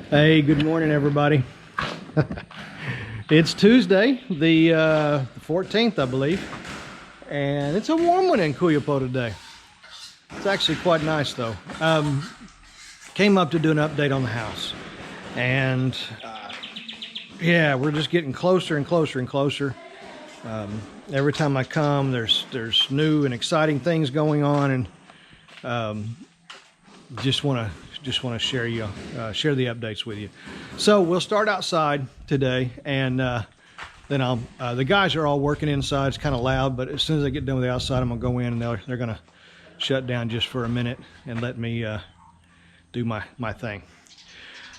Hey, good morning, everybody. It's Tuesday, the 14th, I believe, and it's a warm one in 𝗘𝗫𝗣𝗧𝗜 today. It's actually quite nice, though. Came up to do an update on the house, and yeah, we're just getting closer and closer and closer. Every time I come, there's new and exciting things going on, and just want to share the updates with you. So we'll start outside today, and then the guys are all working inside. It's kind of loud, but as soon as I get done with the outside, I'm gonna go in, and they're gonna shut down just for a minute and let me do my thing.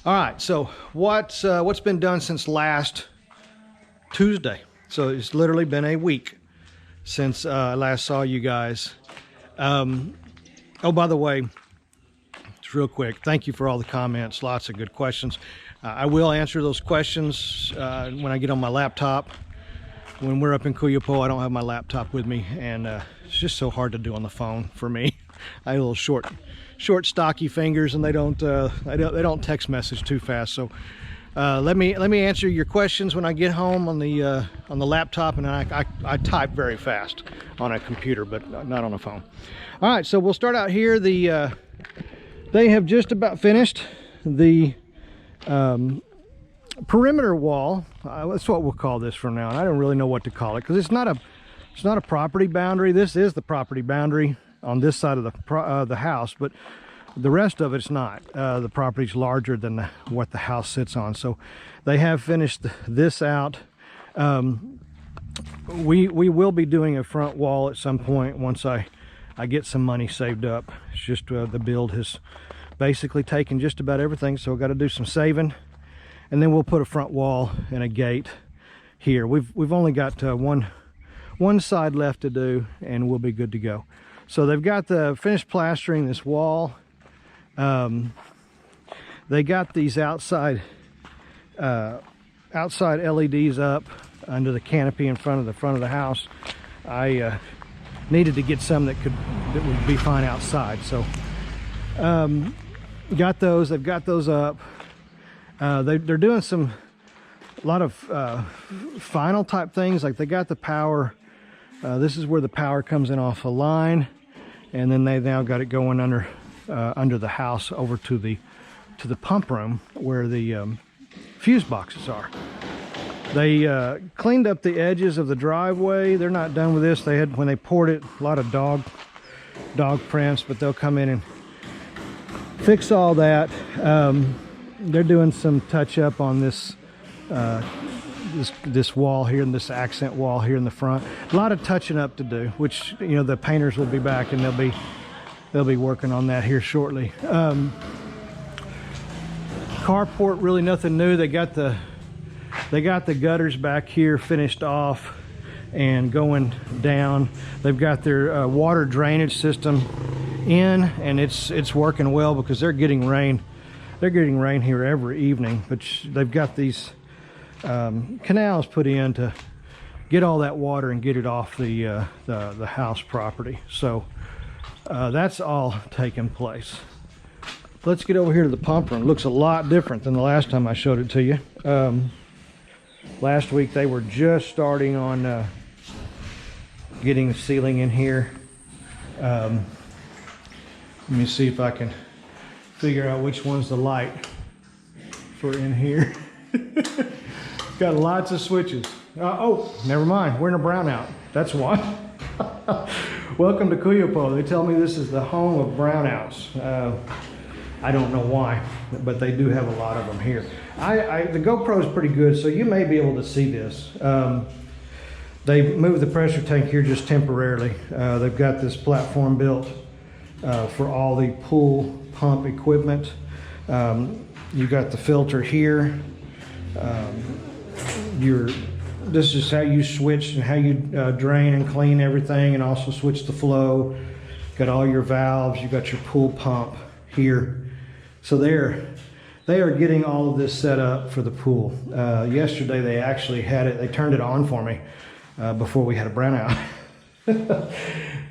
All right, so what's been done since last Tuesday? So it's literally been a week since I last saw you guys. Oh, by the way, just real quick, thank you for all the comments. Lots of good questions. I will answer those questions when I get on my laptop. When we're up in 𝗘𝗫𝗣𝗧𝗜, I don't have my laptop with me, and it's just so hard to do on the phone for me. I have little short, stocky fingers, and they don't text message too fast. So let me answer your questions when I get home on the laptop, and I type very fast on a computer, but not on a phone. All right, so we'll start out here. They have just about finished the perimeter wall. That's what we'll call this from now on. I don't really know what to call it because it's not a property boundary. This is the property boundary on this side of the house, but the rest of it's not. The property's larger than what the house sits on. So they have finished this out. We will be doing a front wall at some point once I get some money saved up. It's just the build has basically taken just about everything, so we've got to do some saving, and then we'll put a front wall and a gate here. We've only got one side left to do, and we'll be good to go. So they've got the finished plastering this wall. They got these outside LEDs up under the canopy in front of the house. I needed to get some that would be fine outside, so got those. They've got those up. They're doing a lot of final type things, like they got the power. This is where the power comes in off a line, and then they now got it going under the house over to the pump room where the fuse boxes are. They cleaned up the edges of the driveway. They're not done with this. They had, when they poured it, a lot of dog prints, but they'll come in and fix all that. They're doing some touch up on this wall here, and this accent wall here in the front. A lot of touching up to do, which, you know, the painters will be back, and they'll be working on that here shortly. Carport, really nothing new. They got the gutters back here finished off and going down. They've got their water drainage system in, and it's working well because they're getting rain. They're getting rain here every evening, but they've got these canals put in to get all that water and get it off the house property. So that's all taking place. Let's get over here to the pump room. It looks a lot different than the last time I showed it to you. Last week they were just starting on getting the ceiling in here. Let me see if I can figure out which one's the light for in here. Got lots of switches. Oh, never mind. We're in a brownout. That's why. Welcome to 𝗘𝗫𝗣𝗧𝗜. They tell me this is the home of brownouts. I don't know why, but they do have a lot of them here. The GoPro is pretty good, so you may be able to see this. They moved the pressure tank here just temporarily. They've got this platform built for all the pool pump equipment. You got the filter here. This is how you switch and how you drain and clean everything, and also switch the flow. Got all your valves. You got your pool pump here. So they are getting all of this set up for the pool. Yesterday they actually had it. They turned it on for me before we had a brownout.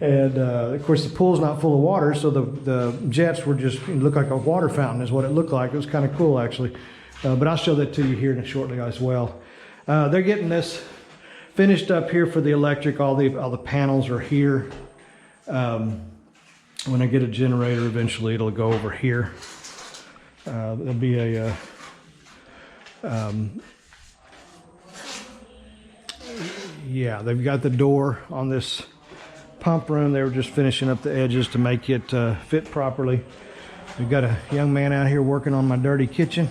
And of course the pool's not full of water, so the jets were just, it looked like a water fountain is what it looked like. It was kind of cool actually. But I'll show that to you here shortly as well. They're getting this finished up here for the electric. All the panels are here. When I get a generator, eventually it'll go over here. There'll be a yeah, they've got the door on this pump room. They were just finishing up the edges to make it fit properly. We've got a young man out here working on my dirty kitchen.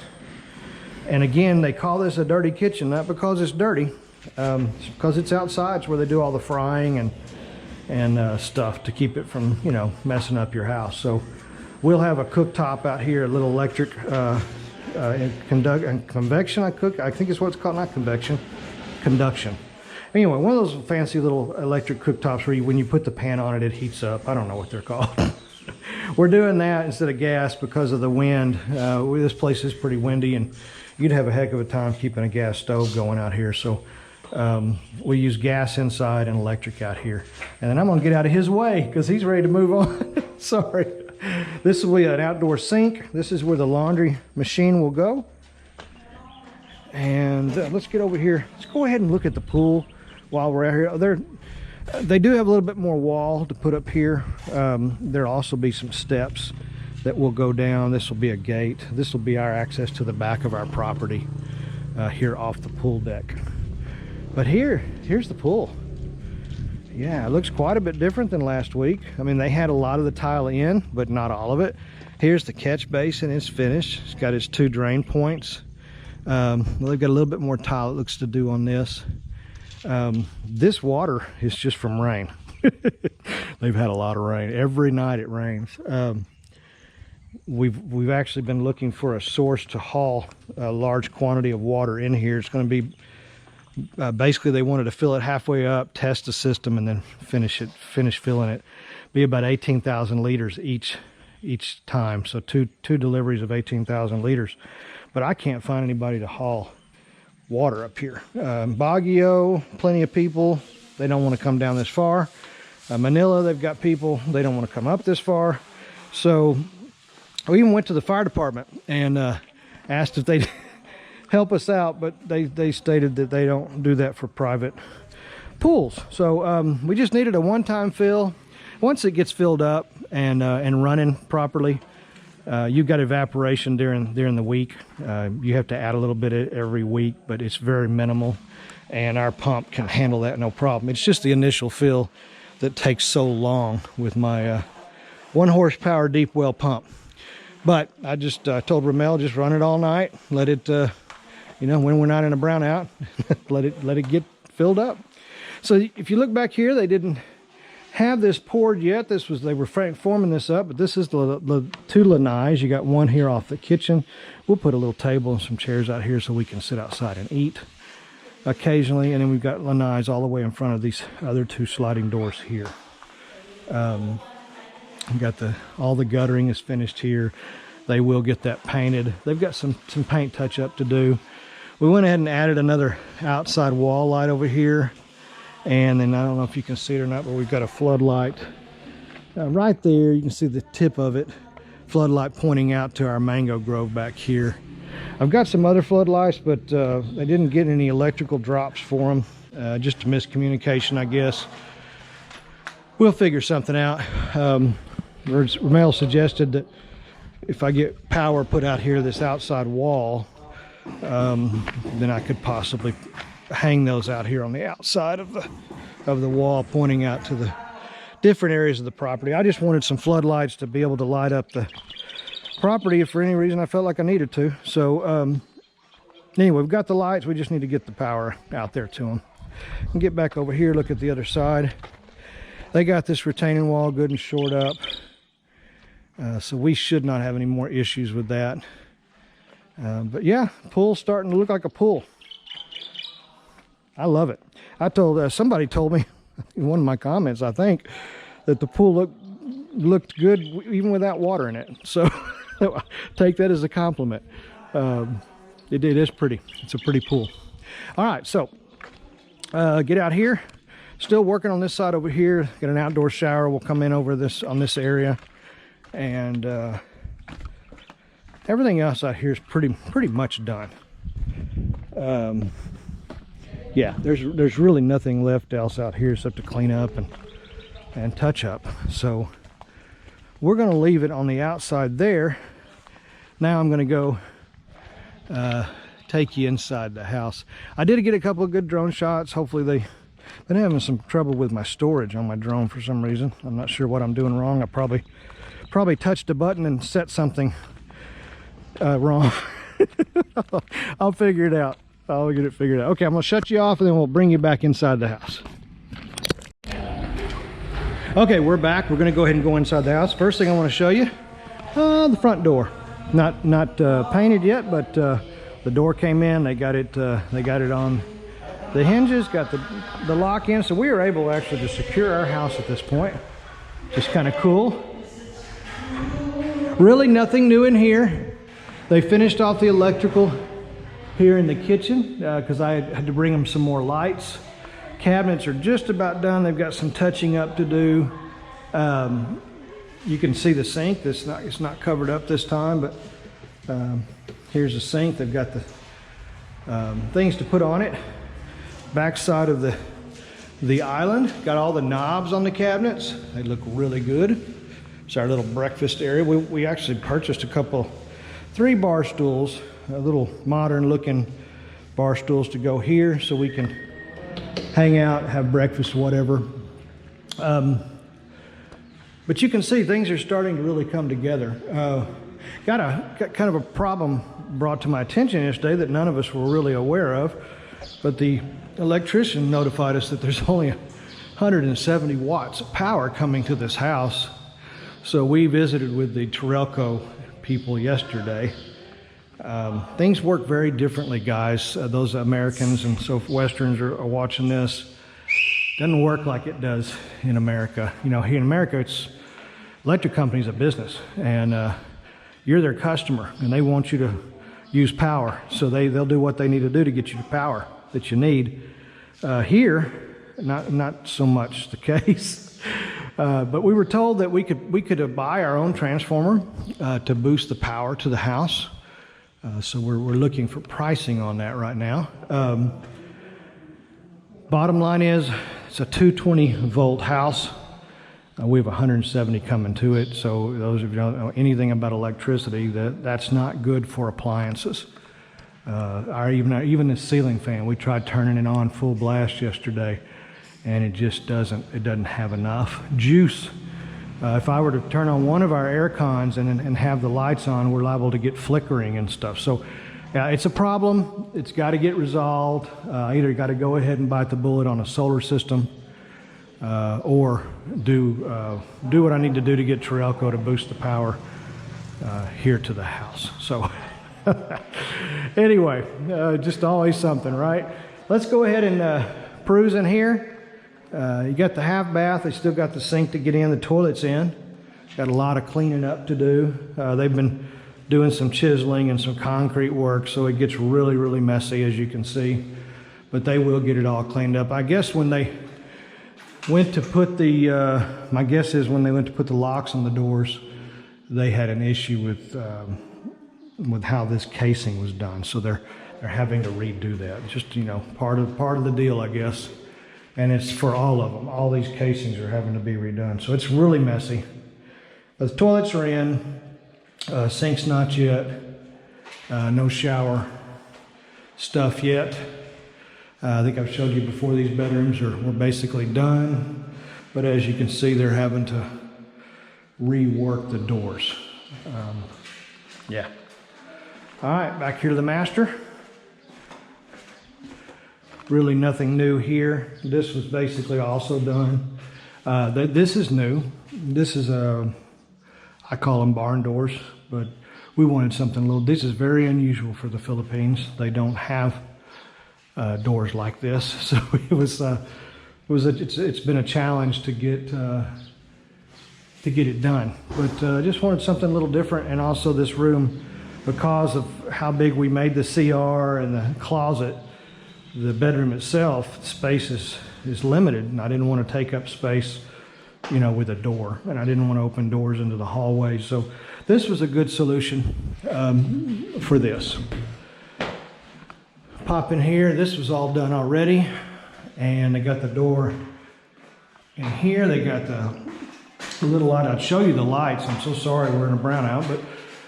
And again, they call this a dirty kitchen, not because it's dirty, it's because it's outside. It's where they do all the frying and stuff to keep it from, you know, messing up your house. So we'll have a cooktop out here, a little electric convection. I think it's what it's called, not convection, conduction. Anyway, one of those fancy little electric cooktops where when you put the pan on it, it heats up. I don't know what they're called. We're doing that instead of gas because of the wind. This place is pretty windy, and you'd have a heck of a time keeping a gas stove going out here. So we use gas inside and electric out here. And then I'm gonna get out of his way because he's ready to move on. Sorry. This will be an outdoor sink. This is where the laundry machine will go. And let's get over here. Let's go ahead and look at the pool while we're out here. They do have a little bit more wall to put up here. There'll also be some steps that will go down. This will be a gate. This will be our access to the back of our property here off the pool deck. But here's the pool. Yeah, it looks quite a bit different than last week. I mean, they had a lot of the tile in, but not all of it. Here's the catch basin. It's finished. It's got its 2 drain points. Well, they've got a little bit more tile, it looks, to do on this. This water is just from rain. They've had a lot of rain. Every night it rains. We've actually been looking for a source to haul a large quantity of water in here. It's going to be basically, they wanted to fill it halfway up, test the system, and then finish filling it. Be about 18,000 liters each time. So two deliveries of 18,000 liters. But I can't find anybody to haul water up here. Baguio, plenty of people. They don't want to come down this far. Manila, they've got people. They don't want to come up this far. So we even went to the fire department and asked if they'd help us out, but they stated that they don't do that for private pools. So we just needed a one-time fill. Once it gets filled up and running properly, you've got evaporation during the week. You have to add a little bit every week, but it's very minimal, and our pump can handle that no problem. It's just the initial fill that takes so long with my 1 horsepower deep well pump. But I just told Ramel, just run it all night, let it you know, when we're not in a brownout, let it get filled up. So if you look back here, they didn't have this poured yet. They were forming this up, but this is the 2 lanais. You got one here off the kitchen. We'll put a little table and some chairs out here so we can sit outside and eat occasionally. And then we've got lanais all the way in front of these other 2 sliding doors here. We've got all the guttering is finished here. They will get that painted. They've got some paint touch up to do. We went ahead and added another outside wall light over here. And then I don't know if you can see it or not, but we've got a floodlight right there. You can see the tip of it. Floodlight pointing out to our mango grove back here. I've got some other floodlights, but they didn't get any electrical drops for them. Just a miscommunication, I guess. We'll figure something out. Ramel suggested that if I get power put out here, this outside wall, then I could possibly hang those out here on the outside of the wall, pointing out to the different areas of the property. I just wanted some floodlights to be able to light up the property if for any reason I felt like I needed to. So anyway, we've got the lights. We just need to get the power out there to them. And get back over here, look at the other side. They got this retaining wall good and shored up. So we should not have any more issues with that. But yeah, pool's starting to look like a pool. I love it. I told somebody told me in one of my comments, I think, that the pool looked good even without water in it. So take that as a compliment. It is pretty. It's a pretty pool. All right, so get out here. Still working on this side over here. Got an outdoor shower. We'll come in over this on this area, and everything else out here is pretty much done. Yeah, there's really nothing left else out here except to clean up and touch up. So we're going to leave it on the outside there. Now I'm going to go take you inside the house. I did get a couple of good drone shots. Hopefully they've been having some trouble with my storage on my drone for some reason. I'm not sure what I'm doing wrong. I probably touched a button and set something wrong. I'll figure it out. I'll get it figured out. Okay, I'm gonna shut you off and then we'll bring you back inside the house. Okay, we're back. We're gonna go ahead and go inside the house. First thing I want to show you, the front door. Not painted yet, but the door came in. They got it on the hinges, got the lock in, so we were able actually to secure our house at this point. Just kind of cool. Really nothing new in here. They finished off the electrical here in the kitchen because I had to bring them some more lights. Cabinets are just about done. They've got some touching up to do. You can see the sink. It's not covered up this time, but here's the sink. They've got the things to put on it. Back side of the island, got all the knobs on the cabinets. They look really good. It's our little breakfast area. We actually purchased three bar stools, a little modern looking bar stools to go here so we can hang out, have breakfast, whatever. But you can see things are starting to really come together. Got kind of a problem brought to my attention yesterday that none of us were really aware of, but the electrician notified us that there's only 170 watts of power coming to this house. So we visited with the 𝗘𝗫𝗣𝗗𝗗 people yesterday. Things work very differently, guys. Those Americans and so Westerns are watching this. Doesn't work like it does in America. You know, here in America, electric company's a business, and you're their customer, and they want you to use power. So they'll do what they need to do to get you the power that you need. Here, not so much the case. But we were told that we could buy our own transformer to boost the power to the house. So we're looking for pricing on that right now. Bottom line is, it's a 220 volt house. We have 170 coming to it. So those of you who don't know anything about electricity, that's not good for appliances. Even the ceiling fan, we tried turning it on full blast yesterday, and it just doesn't have enough juice. If I were to turn on one of our air cons and have the lights on, we're liable to get flickering and stuff. So it's a problem. It's got to get resolved. Either got to go ahead and bite the bullet on a solar system, or do what I need to do to get 𝗘𝗫𝗄𝗃 to boost the power here to the house. So anyway, just always something, right? Let's go ahead and peruse in here. You got the half bath. They still got the sink to get in, the toilet's in. Got a lot of cleaning up to do. They've been doing some chiseling and some concrete work, so it gets really, really messy, as you can see. But they will get it all cleaned up. I guess when they went to put my guess is when they went to put the locks on the doors, they had an issue with how this casing was done. So they're having to redo that. Just, you know, part of the deal, I guess. And it's for all of them. All these casings are having to be redone. So it's really messy. But the toilets are in. Sink's not yet. No shower stuff yet. I think I've showed you before, these bedrooms were basically done. But as you can see, they're having to rework the doors. Yeah. All right, back here to the master. Really nothing new here. This was basically also done. This is new. This is I call them barn doors, but we wanted something a little. This is very unusual for the Philippines. They don't have doors like this, so it's been a challenge to get it done. But I just wanted something a little different, and also this room, because of how big we made the CR and the closet. The bedroom itself, the space is limited, and I didn't want to take up space, you know, with a door, and I didn't want to open doors into the hallway. So this was a good solution for this. Pop in here. This was all done already, and they got the door in here. They got the little light. I'd show you the lights. I'm so sorry we're in a brownout, but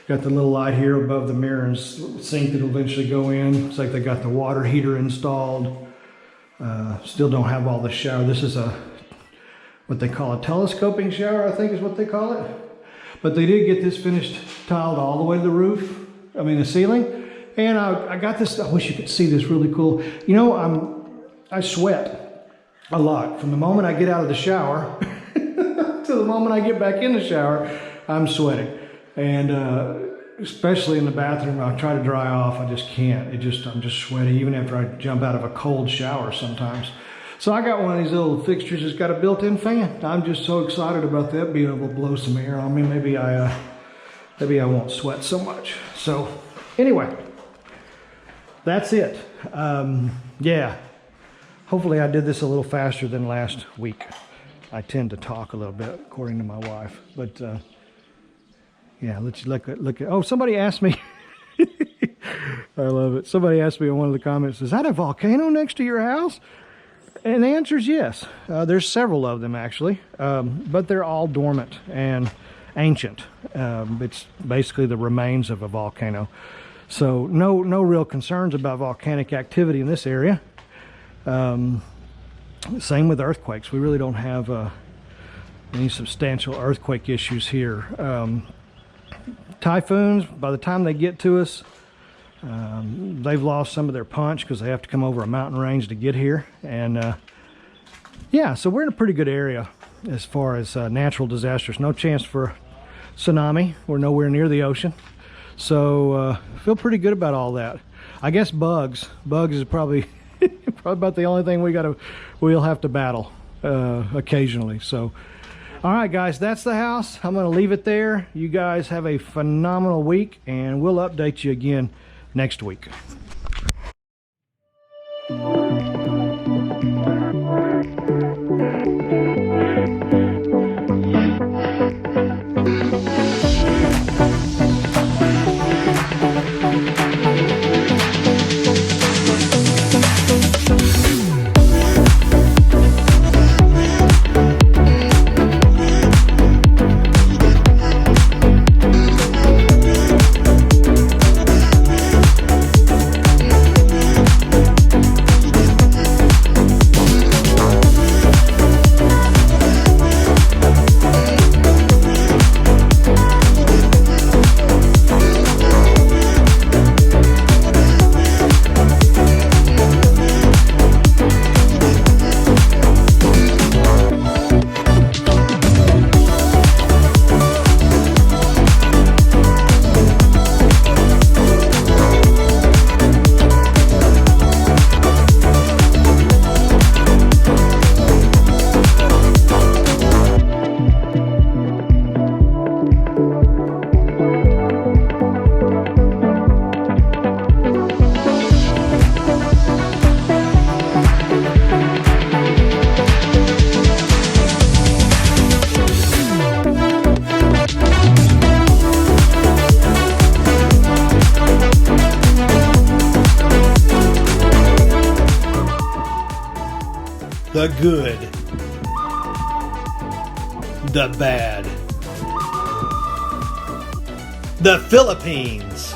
got the little light here above the mirror and sink that'll eventually go in. It's like they got the water heater installed. Still don't have all the shower. This is what they call a telescoping shower, I think is what they call it. But they did get this finished tiled all the way to the roof, I mean the ceiling. And I got this, I wish you could see this, really cool. You know, I sweat a lot. From the moment I get out of the shower to the moment I get back in the shower, I'm sweating. And especially in the bathroom, I try to dry off, I just can't. I'm just sweaty, even after I jump out of a cold shower sometimes. So I got one of these little fixtures that's got a built-in fan. I'm just so excited about that, being able to blow some air on me. Maybe I won't sweat so much. So anyway, that's it. Yeah, hopefully I did this a little faster than last week. I tend to talk a little bit, according to my wife, but yeah, let's look at, oh, somebody asked me, I love it. Somebody asked me in one of the comments, is that a volcano next to your house? And the answer is yes. There's several of them actually, but they're all dormant and ancient. It's basically the remains of a volcano. So no real concerns about volcanic activity in this area. Same with earthquakes. We really don't have any substantial earthquake issues here. Typhoons, by the time they get to us, they've lost some of their punch because they have to come over a mountain range to get here. And yeah, so we're in a pretty good area as far as natural disasters. No chance for tsunami. We're nowhere near the ocean. So feel pretty good about all that. I guess bugs is probably about the only thing we'll have to battle occasionally. So all right, guys, that's the house. I'm going to leave it there. You guys have a phenomenal week, and we'll update you again next week. The good, the bad, the Philippines.